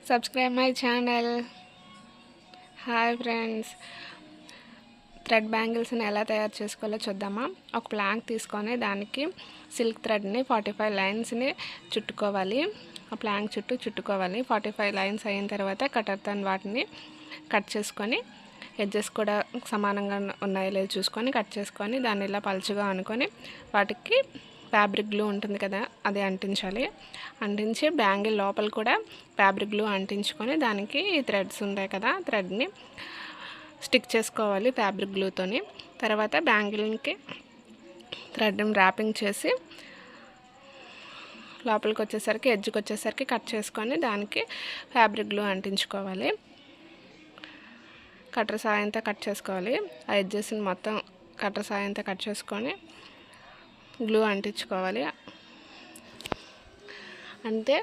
Subscribe my channel. Hi friends, thread బ్యాంగిల్స్ని ఎలా తయారు చేసుకోవాలో చూద్దామా. ఒక ప్లాంక్ తీసుకొని దానికి సిల్క్ థ్రెడ్ని 45 లైన్స్ని చుట్టుకోవాలి. ఆ ప్లాంక్ చుట్టూ చుట్టుకోవాలి. 45 లైన్స్ అయిన తర్వాత కటర్తో వాటిని కట్ చేసుకొని, ఎడ్జెస్ కూడా సమానంగా ఉన్నాయో లేదో చూసుకొని కట్ చేసుకొని దాన్ని ఇలా పలుచగా అనుకొని వాటికి ఫ్యాబ్రిక్ గ్లూ ఉంటుంది కదా, అది అంటించాలి. అంటించి బ్యాంగిల్ లోపల కూడా ఫ్యాబ్రిక్ గ్లూ అంటించుకొని దానికి థ్రెడ్స్ ఉంటాయి కదా, థ్రెడ్ని స్టిక్ చేసుకోవాలి ఫ్యాబ్రిక్ గ్లూతోని. తర్వాత బ్యాంగిల్కి థ్రెడ్ని ర్యాపింగ్ చేసి లోపలికి వచ్చేసరికి, ఎడ్జ్కి వచ్చేసరికి కట్ చేసుకొని దానికి ఫ్యాబ్రిక్ గ్లూ అంటించుకోవాలి. కట్టర్ సాయంతో కట్ చేసుకోవాలి. ఆ ఎడ్జెస్ని మొత్తం కట్టర్ సాయంతో కట్ చేసుకొని గ్లూ అంటించుకోవాలి. అంతే.